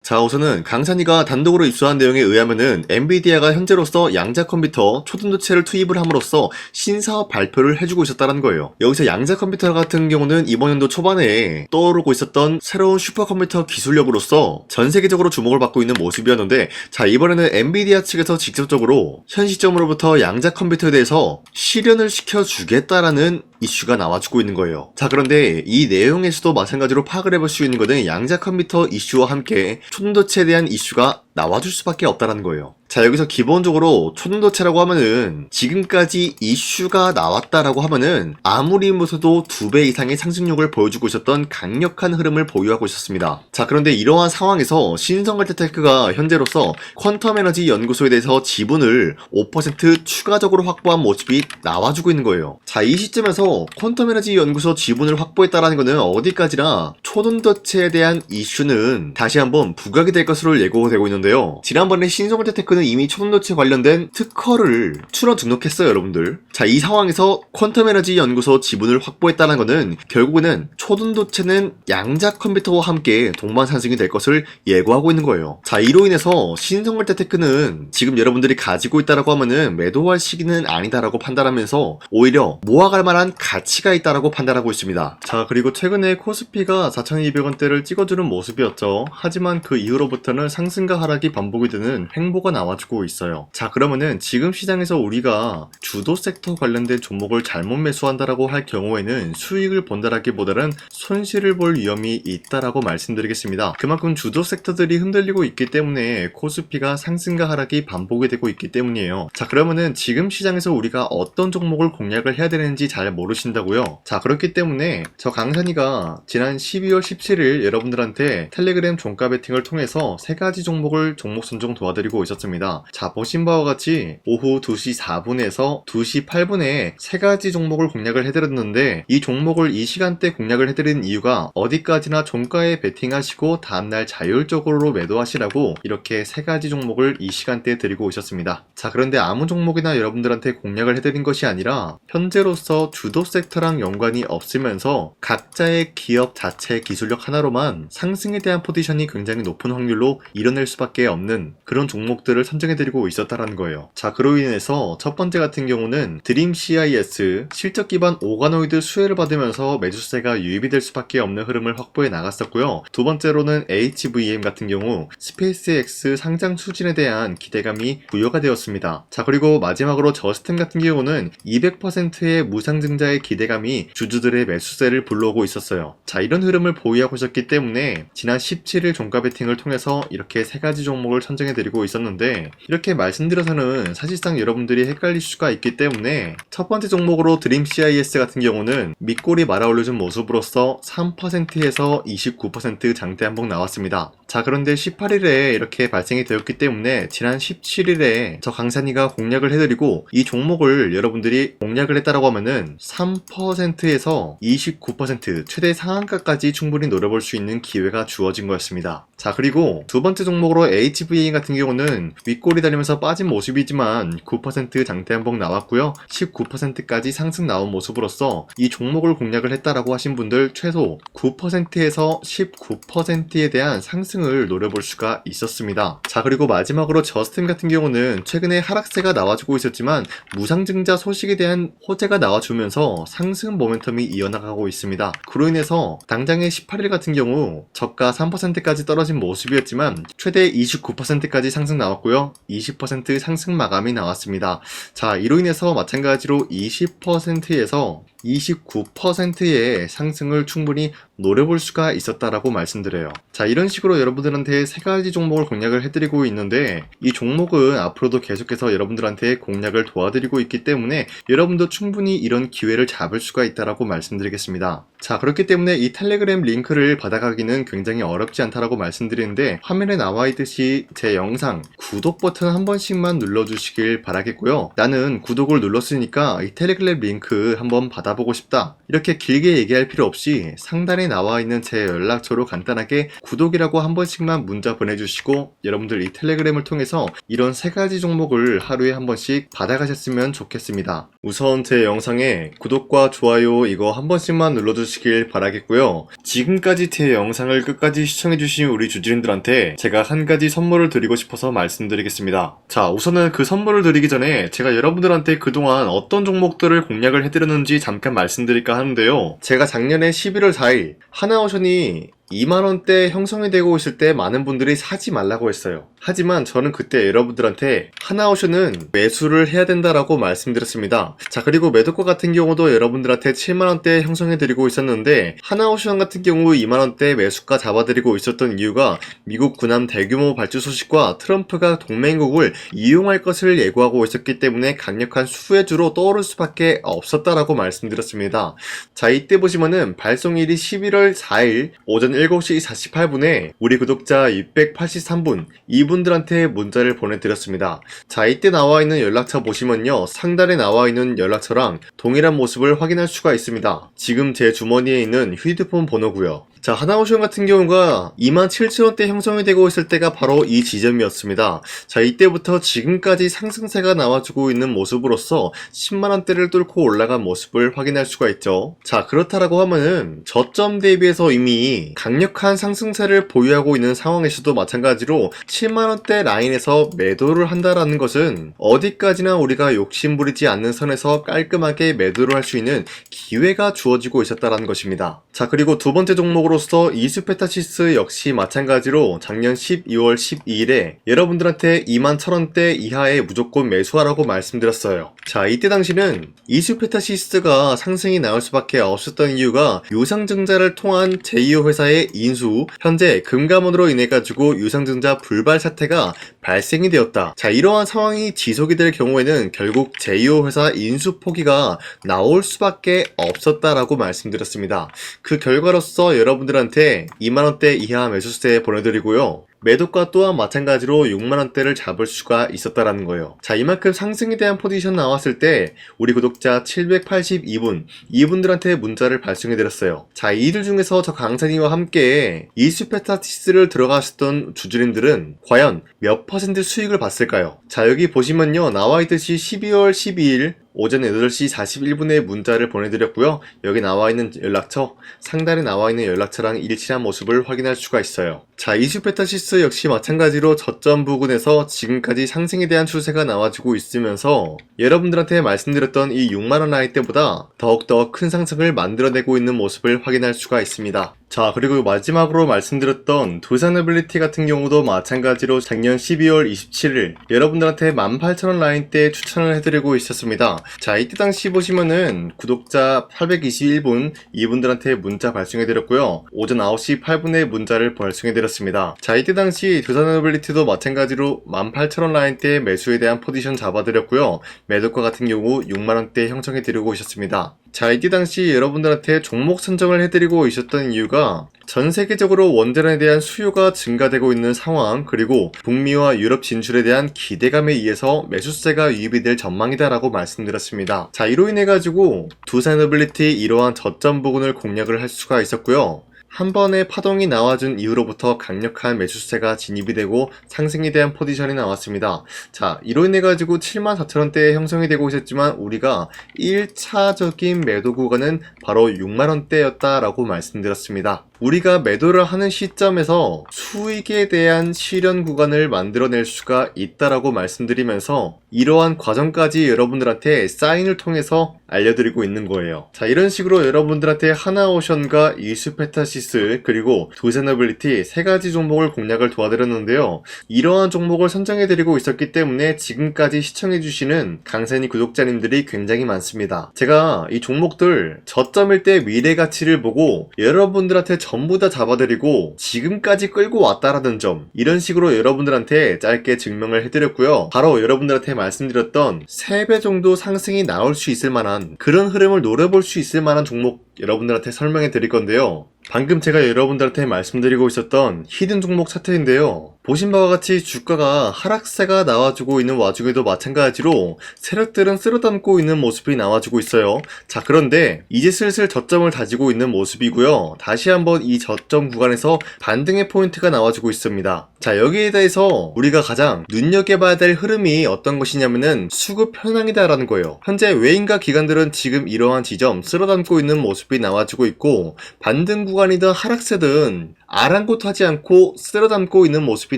자, 우선은 강산이가 단독으로 입수한 내용에 의하면은 엔비디아가 현재로서 양자 컴퓨터 초등도체를 투입을 함으로써 신사업 발표를 해주고 있었다는 거예요. 여기서 양자 컴퓨터 같은 경우는 이번 연도 초반에 떠오르고 있었던 새로운 슈퍼컴퓨터 기술력으로서 전 세계적으로 주목을 받고 있는 모습이었는데, 자, 이번에는 엔비디아 측에서 직접적으로 현 시점으로부터 양자 컴퓨터에 대해서 실현을 시켜주겠다라는 이슈가 나와주고 있는 거예요. 자, 그런데 이 내용에서도 마찬가지로 파악을 해볼 수 있는 것은 양자 컴퓨터 이슈와 함께 초등도체에 대한 이슈가 나와줄 수밖에 없다는 거예요. 자, 여기서 기본적으로 초등도체라고 하면은 지금까지 이슈가 나왔다라고 하면은 아무리 무서도 2배 이상의 상승력을 보여주고 있었던 강력한 흐름을 보유하고 있었습니다. 자, 그런데 이러한 상황에서 신성알테테크가 현재로서 퀀텀 에너지 연구소에 대해서 지분을 5% 추가적으로 확보한 모습이 나와주고 있는 거예요. 자, 이 시점에서 퀀텀 에너지 연구소 지분을 확보했다라는 것은 어디까지나 초등도체에 대한 이슈는 다시 한번 부각이 될 것으로 예고되고 있는데요. 지난번에 신성알테테크는 이미 초등도체 관련된 특허를 추론 등록했어요, 여러분들. 자, 이 상황에서 퀀텀 에너지 연구소 지분을 확보했다는 것은 결국에는 초등도체는 양자 컴퓨터와 함께 동반 상승이 될 것을 예고하고 있는 거예요. 자, 이로 인해서 신성알테테크는 지금 여러분들이 가지고 있다라고 하면은 매도할 시기는 아니다라고 판단하면서 오히려 모아갈 만한 가치가 있다라고 판단하고 있습니다. 자, 그리고 최근에 코스피가 4,200원대를 찍어주는 모습이었죠. 하지만 그 이후로부터는 상승과 하락이 반복이 되는 횡보가 나와주고 있어요. 자, 그러면은 지금 시장에서 우리가 주도 섹터 관련된 종목을 잘못 매수한다라고 할 경우에는 수익을 본다라기보다는 손실을 볼 위험이 있다라고 말씀드리겠습니다. 그만큼 주도 섹터들이 흔들리고 있기 때문에 코스피가 상승과 하락이 반복이 되고 있기 때문이에요. 자, 그러면은 지금 시장에서 우리가 어떤 종목을 공략을 해야 되는지 잘 모르신다고요? 자, 그렇기 때문에 저 강산이가 지난 12월 17일 여러분들한테 텔레그램 종가 베팅을 통해서 3가지 종목을 종목 선정 도와드리고 있었습니다. 자, 보신 바와 같이 오후 2시 4분에서 2시 8분에 3가지 종목을 공략을 해드렸는데, 이 종목을 이 시간대 공략을 해드린 이유가 어디까지나 종가에 베팅하시고 다음날 자율적으로 매도하시라고 이렇게 3가지 종목을 이 시간대에 드리고 있었습니다. 자, 그런데 아무 종목이나 여러분들한테 공략을 해드린 것이 아니라 현재로서 주도 섹터랑 연관이 없으면서 각자의 기업 자체 기술력 하나로만 상승에 대한 포지션이 굉장히 높은 확률로 이뤄낼 수밖에 없는 그런 종목들을 선정해드리고 있었다는 거예요. 자, 그로 인해서 첫 번째 같은 경우는 드림 CIS 실적 기반 오가노이드 수혜를 받으면서 매수세가 유입이 될 수밖에 없는 흐름을 확보해 나갔었고요. 두 번째로는 HVM 같은 경우 스페이스X 상장 추진에 대한 기대감이 부여가 되었습니다. 자, 그리고 마지막으로 저스템 같은 경우는 200%의 무상증자의 기대감이 주주들의 매수세를 불러오고 있었어요. 자, 이런 흐름을 보유하고 있었기 때문에 지난 17일 종가 베팅을 통해서 이렇게 3가지 종목을 선정해드리고 있었는데, 이렇게 말씀드려서는 사실상 여러분들이 헷갈릴 수가 있기 때문에 첫 번째 종목으로 드림 CIS 같은 경우는 밑골이 말아 올려준 모습으로서 3%에서 29% 장대 한봉 나왔습니다. 자, 그런데 18일에 이렇게 발생이 되었기 때문에 지난 17일에 저 강산이가 공략을 해드리고 이 종목을 여러분들이 공략을 했다라고 하면은 3%에서 29% 최대 상한가까지 충분히 노려볼 수 있는 기회가 주어진 거였습니다. 자, 그리고 두 번째 종목으로 HVA 같은 경우는 윗골이 달리면서 빠진 모습이지만 9% 장대 한봉 나왔고요. 19%까지 상승 나온 모습으로서 이 종목을 공략을 했다라고 하신 분들 최소 9%에서 19%에 대한 상승을 노려볼 수가 있었습니다. 자, 그리고 마지막으로 저스템 같은 경우는 최근에 하락세가 나와주고 있었지만 무상증자 소식에 대한 호재가 나와주면서 상승 모멘텀이 이어나가고 있습니다. 그로 인해서 당장의 18일 같은 경우 저가 3%까지 떨어진 모습이었지만 최대 29%까지 상승 나왔고요. 20% 상승 마감이 나왔습니다. 자, 이로 인해서 마찬가지로 20%에서 29%의 상승을 충분히 노려볼 수가 있었다라고 말씀드려요. 자, 이런 식으로 여러분들한테 3가지 종목을 공략을 해드리고 있는데, 이 종목은 앞으로도 계속해서 여러분들한테 공략을 도와드리고 있기 때문에 여러분도 충분히 이런 기회를 잡을 수가 있다라고 말씀드리겠습니다. 자, 그렇기 때문에 이 텔레그램 링크를 받아가기는 굉장히 어렵지 않다라고 말씀드리는데, 화면에 나와 있듯이 제 영상 구독 버튼 한 번씩만 눌러주시길 바라겠고요. 나는 구독을 눌렀으니까 이 텔레그램 링크 한번 받아보고 싶다, 이렇게 길게 얘기할 필요 없이 상단에 나와 있는 제 연락처로 간단하게 구독이라고 한 번씩만 문자 보내주시고 여러분들 이 텔레그램을 통해서 이런 3가지 종목을 하루에 한 번씩 받아가셨으면 좋겠습니다. 우선 제 영상에 구독과 좋아요 이거 한 번씩만 눌러주시길 바라겠고요. 지금까지 제 영상을 끝까지 시청해주신 우리 주주님들한테 제가 한 가지 선물을 드리고 싶어서 말씀드리겠습니다. 자, 우선은 그 선물을 드리기 전에 제가 여러분들한테 그동안 어떤 종목들을 공략을 해드렸는지 잠깐 말씀드릴까 하는데요. 제가 작년에 11월 4일 하나오션이 2만원대 형성이 되고 있을 때 많은 분들이 사지 말라고 했어요. 하지만 저는 그때 여러분들한테 하나오션은 매수를 해야 된다라고 말씀드렸습니다. 자, 그리고 매도가 같은 경우도 여러분들한테 7만원대 형성해드리고 있었는데 하나오션 같은 경우 2만원대 매수가 잡아드리고 있었던 이유가 미국 군함 대규모 발주 소식과 트럼프가 동맹국을 이용할 것을 예고하고 있었기 때문에 강력한 수혜주로 떠오를 수밖에 없었다라고 말씀드렸습니다. 자, 이때 보시면은 발송일이 11월 4일 오전 7시 48분에 우리 구독자 683분 이분들한테 문자를 보내드렸습니다. 자, 이때 나와있는 연락처 보시면요, 상단에 나와있는 연락처랑 동일한 모습을 확인할 수가 있습니다. 지금 제 주머니에 있는 휴대폰 번호고요. 자, 하나오션 같은 경우가 27,000원대 형성이 되고 있을 때가 바로 이 지점이었습니다. 자, 이때부터 지금까지 상승세가 나와주고 있는 모습으로서 10만원대를 뚫고 올라간 모습을 확인할 수가 있죠. 자, 그렇다라고 하면은 저점 대비해서 이미 강력한 상승세를 보유하고 있는 상황에서도 마찬가지로 7만원대 라인에서 매도를 한다라는 것은 어디까지나 우리가 욕심부리지 않는 선에서 깔끔하게 매도를 할 수 있는 기회가 주어지고 있었다라는 것입니다. 자, 그리고 두 번째 종목으로서 이수페타시스 역시 마찬가지로 작년 12월 12일에 여러분들한테 21,000원대 이하에 무조건 매수하라고 말씀드렸어요. 자, 이때 당시는 이수페타시스가 상승이 나올 수밖에 없었던 이유가 유상증자를 통한 제2호 회사의 인수, 현재 금감원으로 인해 가지고 유상증자 불발 사태가 발생이 되었다. 자, 이러한 상황이 지속이 될 경우에는 결국 제2호 회사 인수 포기가 나올 수밖에 없었다라고 말씀드렸습니다. 그 결과로서 여러분들한테 2만원대 이하 매수세 보내드리고요. 매도가 또한 마찬가지로 6만원대를 잡을 수가 있었다라는 거예요. 자, 이만큼 상승에 대한 포지션 나왔을 때 우리 구독자 782분 이분들한테 문자를 발송해드렸어요. 자, 이들 중에서 저 강산이와 함께 이수페타시스를 들어가셨던 주주님들은 과연 몇 퍼센트 수익을 봤을까요? 자, 여기 보시면요, 나와있듯이 12월 12일 오전 8시 41분에 문자를 보내드렸고요. 여기 나와있는 연락처, 상단에 나와있는 연락처랑 일치한 모습을 확인할 수가 있어요. 자, 이수페타시스 역시 마찬가지로 저점 부근에서 지금까지 상승에 대한 추세가 나와주고 있으면서 여러분들한테 말씀드렸던 이 6만원 라인 때보다 더욱더 큰 상승을 만들어내고 있는 모습을 확인할 수가 있습니다. 자, 그리고 마지막으로 말씀드렸던 두산에빌리티 같은 경우도 마찬가지로 작년 12월 27일 여러분들한테 18,000원 라인 때 추천을 해드리고 있었습니다. 자, 이때 당시 보시면은 구독자 821분 이분들한테 문자 발송해드렸고요. 오전 9시 8분에 문자를 발송해드렸습니다. 자, 이때 당시 두산에빌리티도 마찬가지로 18,000원 라인 때 매수에 대한 포지션 잡아드렸고요. 매도가 같은 경우 6만원대 형성해드리고 있었습니다. 자, 이때 당시 여러분들한테 종목 선정을 해드리고 있었던 이유가 전 세계적으로 원전에 대한 수요가 증가되고 있는 상황, 그리고 북미와 유럽 진출에 대한 기대감에 의해서 매수세가 유입이 될 전망이다라고 말씀드렸습니다. 자, 이로 인해 가지고 두산에빌리티 이러한 저점 부근을 공략을 할 수가 있었고요. 한 번의 파동이 나와준 이후로부터 강력한 매수세가 진입이 되고 상승에 대한 포지션이 나왔습니다. 자, 이로 인해 가지고 74,000원대에 형성이 되고 있었지만 우리가 1차적인 매도 구간은 바로 6만원대였다라고 말씀드렸습니다. 우리가 매도를 하는 시점에서 수익에 대한 실현 구간을 만들어낼 수가 있다라고 말씀드리면서 이러한 과정까지 여러분들한테 사인을 통해서 알려드리고 있는 거예요. 자, 이런 식으로 여러분들한테 하나오션과 이수페타시스 그리고 두산에빌리티 세 가지 종목을 공략을 도와드렸는데요. 이러한 종목을 선정해드리고 있었기 때문에 지금까지 시청해주시는 강산이 구독자님들이 굉장히 많습니다. 제가 이 종목들 저점일 때 미래 가치를 보고 여러분들한테 전부 다 잡아드리고 지금까지 끌고 왔다라는 점, 이런 식으로 여러분들한테 짧게 증명을 해드렸고요. 바로 여러분들한테 말씀드렸던 3배 정도 상승이 나올 수 있을 만한 그런 흐름을 노려볼 수 있을 만한 종목 여러분들한테 설명해 드릴 건데요. 방금 제가 여러분들한테 말씀드리고 있었던 히든 종목 차트인데요. 보신 바와 같이 주가가 하락세가 나와주고 있는 와중에도 마찬가지로 세력들은 쓸어담고 있는 모습이 나와주고 있어요. 자, 그런데 이제 슬슬 저점을 다지고 있는 모습이고요. 다시 한번 이 저점 구간에서 반등의 포인트가 나와주고 있습니다. 자, 여기에 대해서 우리가 가장 눈여겨봐야 될 흐름이 어떤 것이냐면은 수급 현황이다라는 거예요. 현재 외인과 기관들은 지금 이러한 지점 쓸어담고 있는 모습이 나와주고 있고, 반등 구간이든 하락세든 아랑곳하지 않고 쓸어담고 있는 모습이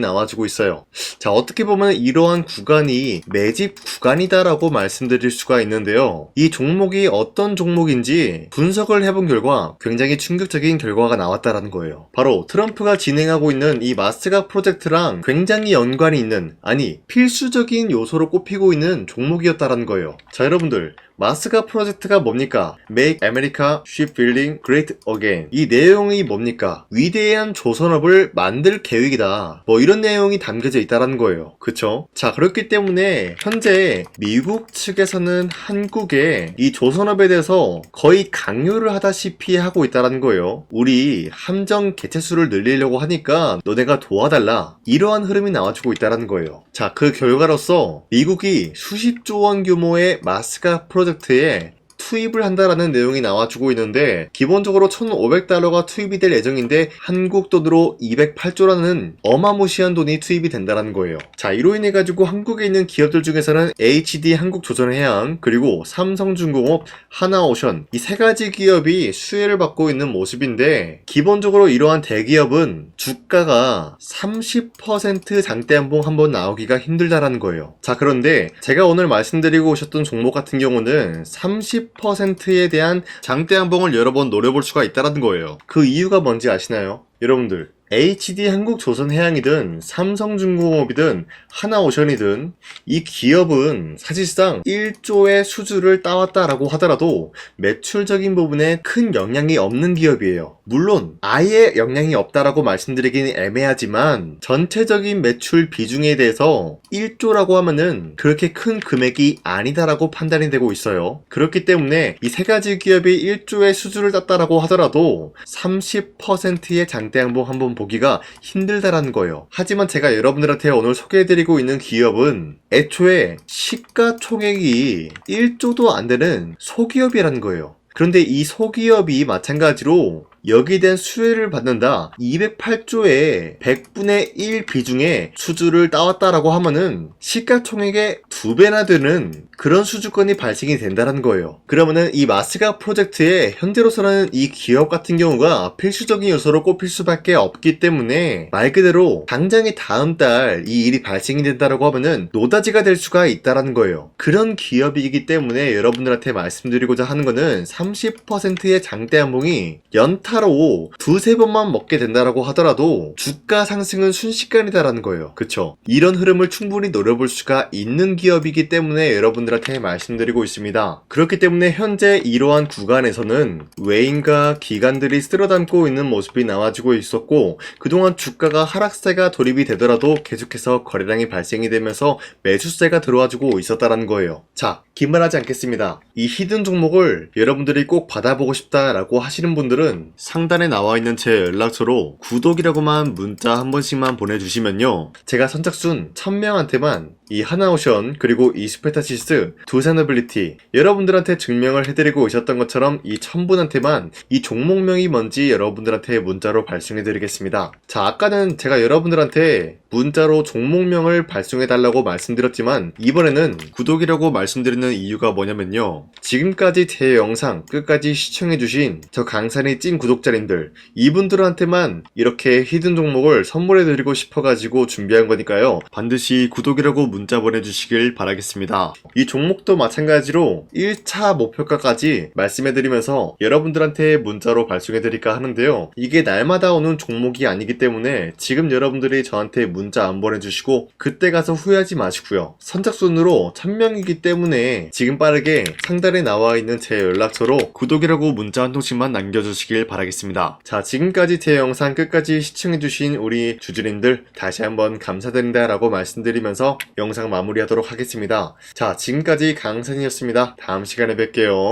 나와주고 있어요. 자, 어떻게 보면 이러한 구간이 매집 구간이다라고 말씀드릴 수가 있는데요. 이 종목이 어떤 종목인지 분석을 해본 결과 굉장히 충격적인 결과가 나왔다라는 거예요. 바로 트럼프가 진행하고 있는 이 마스가 프로젝트랑 굉장히 연관이 있는, 아니 필수적인 요소로 꼽히고 있는 종목이었다라는 거예요. 자, 여러분들, 마스가 프로젝트가 뭡니까? Make America Shipbuilding Great Again. 이 내용이 뭡니까? 위대한 조선업을 만들 계획이다. 뭐 이런 내용이 담겨져 있다라는 거예요. 그쵸? 자, 그렇기 때문에 현재 미국 측에서는 한국에 이 조선업에 대해서 거의 강요를 하다시피 하고 있다라는 거예요. 우리 함정 개체수를 늘리려고 하니까 너네가 도와달라. 이러한 흐름이 나와주고 있다라는 거예요. 자, 그 결과로서 미국이 수십조 원 규모의 마스가 프로젝트에 투입을 한다라는 내용이 나와주고 있는데, 기본적으로 1,500달러가 투입이 될 예정인데 한국 돈으로 208조라는 어마무시한 돈이 투입이 된다는 거예요. 자, 이로 인해 가지고 한국에 있는 기업들 중에서는 HD 한국조선해양, 그리고 삼성중공업, 하나오션, 이 세 가지 기업이 수혜를 받고 있는 모습인데, 기본적으로 이러한 대기업은 주가가 30% 장대한봉 한번 나오기가 힘들다라는 거예요. 자, 그런데 제가 오늘 말씀드리고 오셨던 종목 같은 경우는 30%에 대한 장대한봉을 여러 번 노려볼 수가 있다는 거예요. 그 이유가 뭔지 아시나요? 여러분들, HD 한국조선해양이든 삼성중공업이든 하나오션이든 이 기업은 사실상 1조의 수주를 따왔다라고 하더라도 매출적인 부분에 큰 영향이 없는 기업이에요. 물론 아예 영향이 없다라고 말씀드리기는 애매하지만 전체적인 매출 비중에 대해서 1조라고 하면은 그렇게 큰 금액이 아니다라고 판단이 되고 있어요. 그렇기 때문에 이 세 가지 기업이 1조의 수주를 땄다라고 하더라도 30%의 장대양봉 한번 보기가 힘들다라는 거예요. 하지만 제가 여러분들한테 오늘 소개해드리고 있는 기업은 애초에 시가총액이 1조도 안 되는 소기업이라는 거예요. 그런데 이 소기업이 마찬가지로 여기에 대한 수혜를 받는다, 208조의 100분의 1 비중의 수주를 따왔다라고 하면은 시가총액의 2배나 되는 그런 수주권이 발생이 된다는 거예요. 그러면은 이 마스가 프로젝트에 현재로서는 이 기업 같은 경우가 필수적인 요소로 꼽힐 수밖에 없기 때문에 말 그대로 당장의 다음 달 이 일이 발생이 된다라고 하면은 노다지가 될 수가 있다라는 거예요. 그런 기업이기 때문에 여러분들한테 말씀드리고자 하는 거는 30%의 장대한봉이 연타로 두세 번만 먹게 된다라고 하더라도 주가 상승은 순식간이다라는 거예요. 그쵸? 이런 흐름을 충분히 노려볼 수가 있는 기업이기 때문에 여러분들한테 말씀드리고 있습니다. 그렇기 때문에 현재 이러한 구간에서는 외인과 기관들이 쓸어담고 있는 모습이 나와주고 있었고, 그동안 주가가 하락세가 돌입이 되더라도 계속해서 거래량이 발생이 되면서 매수세가 들어와주고 있었다는 거예요. 자, 긴말하지 않겠습니다. 이 히든 종목을 여러분들이 꼭 받아보고 싶다라고 하시는 분들은 상단에 나와있는 제 연락처로 구독이라고만 문자 한 번씩만 보내주시면요, 제가 선착순 1000명한테만 이 하나오션 그리고 이 스페타시스 두산어빌리티 여러분들한테 증명을 해드리고 있었던 것처럼 이 1000분한테만 이 종목명이 뭔지 여러분들한테 문자로 발송해드리겠습니다. 자, 아까는 제가 여러분들한테 문자로 종목명을 발송해달라고 말씀드렸지만 이번에는 구독이라고 말씀드리는 이유가 뭐냐면요, 지금까지 제 영상 끝까지 시청해주신 저 강산의 찐 구독자님들, 이분들한테만 이렇게 히든 종목을 선물해드리고 싶어가지고 준비한 거니까요, 반드시 구독이라고 문자 보내주시길 바라겠습니다. 이 종목도 마찬가지로 1차 목표가까지 말씀해드리면서 여러분들한테 문자로 발송해드릴까 하는데요, 이게 날마다 오는 종목이 아니기 때문에 지금 여러분들이 저한테 문자 안 보내주시고 그때 가서 후회하지 마시고요, 선착순으로 1000명이기 때문에 지금 빠르게 상단에 나와있는 제 연락처로 구독이라고 문자 한 통씩만 남겨주시길 바라겠습니다. 자, 지금까지 제 영상 끝까지 시청해주신 우리 주주님들 다시 한번 감사드린다 라고 말씀드리면서 영상 마무리하도록 하겠습니다. 자, 지금까지 강산이었습니다. 다음 시간에 뵐게요.